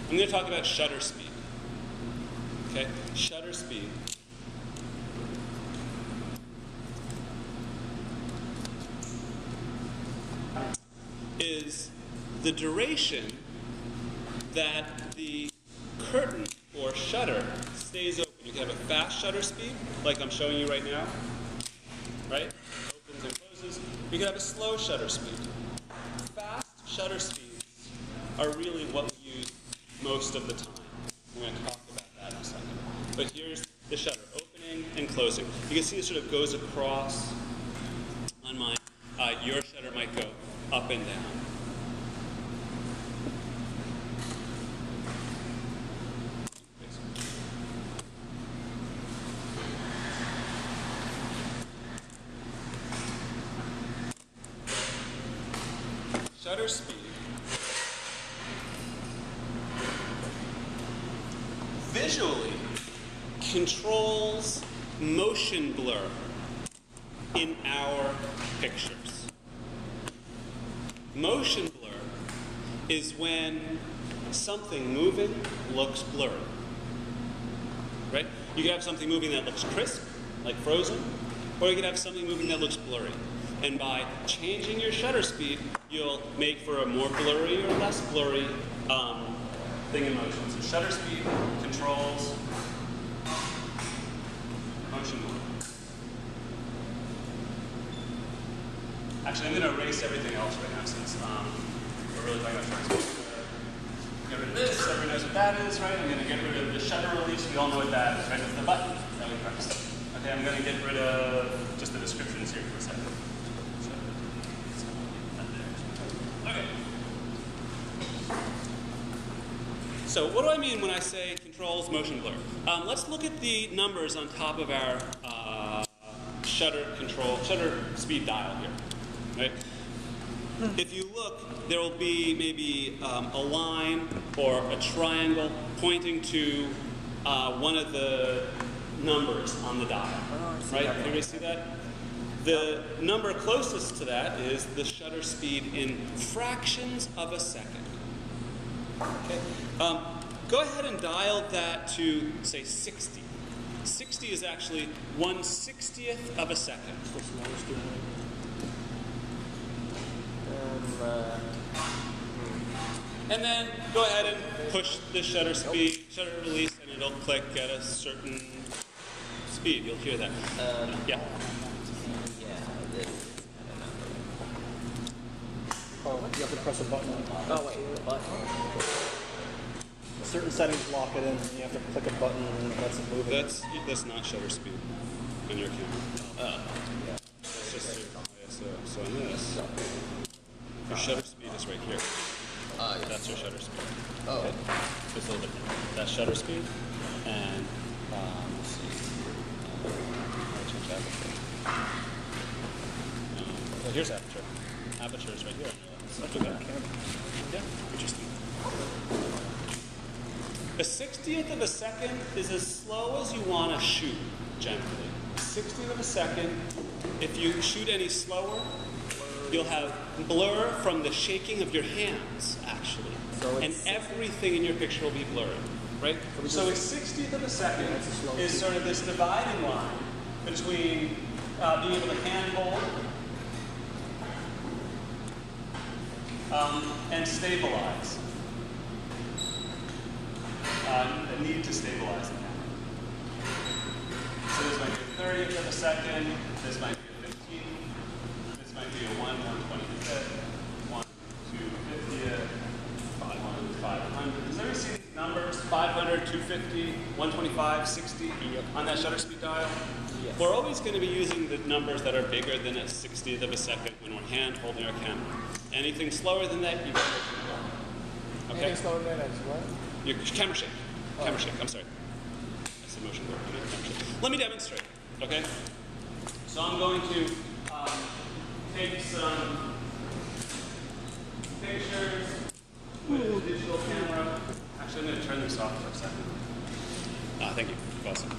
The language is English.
I'm going to talk about shutter speed. Okay, shutter speed. Is the duration that the curtain or shutter stays open. You can have a fast shutter speed, like I'm showing you right now, right? Opens and closes. You can have a slow shutter speed. Fast shutter speeds are really what we use most of the time. We're going to talk about that in a second. But here's the shutter, opening and closing. You can see it sort of goes across on mine. Your shutter might go up and down. Shutter speed visually controls motion blur in our pictures. Motion blur is when something moving looks blurry, right? You can have something moving that looks crisp, like Frozen, or you can have something moving that looks blurry. And by changing your shutter speed, you'll make for a more blurry or less blurry thing in motion. So shutter speed controls motion blur. Actually, I'm going to erase everything else right now since we're really talking about shutter speed. Get rid of this. Everyone knows what that is, right? I'm going to get rid of the shutter release. We all know what that is, right? It's the button that we press. Okay, I'm going to get rid of just the descriptions here for a second. Okay. So what do I mean when I say controls motion blur? Let's look at the numbers on top of our shutter speed dial here. Right? If you look, there will be maybe a line or a triangle pointing to one of the numbers on the dial. Right? Everybody see that? The number closest to that is the shutter speed in fractions of a second. Okay. Go ahead and dial that to, say, 60. 60 is actually 1/60th of a second. And then go ahead and push the shutter speed, shutter release, and it'll click at a certain speed. You'll hear that. Yeah. Oh, you have to press a button. Oh, wait, the button. Certain settings lock it in, and you have to click a button and it lets it move. That's not shutter speed on your camera. Yeah. It's just your ISO. So on this, your shutter speed is right here. Yes. That's your shutter speed. Oh. Okay. So it's a little different. That's shutter speed, and let's see. I'll change aperture. Well, here's aperture. Aperture is right here. Such a good camera. Yeah, interesting. A 60th of a second is as slow as you want to shoot, generally. 60th of a second, if you shoot any slower, you'll have blur from the shaking of your hands, actually. So and everything in your picture will be blurry, right? So a 60th of a second is sort of this dividing line between being able to handhold and stabilize. The need to stabilize the camera. So this might be a 30th of a second, this might be a 15th, this might be a 1/125th, 1/250th, 1/500. Does everybody see these numbers? 500, 250, 125, 60 on that shutter speed dial? Yes. We're always going to be using the numbers that are bigger than a 60th of a second when we're hand holding our camera. Anything slower than that, you get motion blur. Okay? Anything slower than that is what? Your camera shake. Camera shake, I'm sorry. That's the motion blur. Camera shake. Let me demonstrate, okay? So I'm going to take some pictures with a digital camera. Actually, I'm going to turn this off for a second. Thank you. Awesome.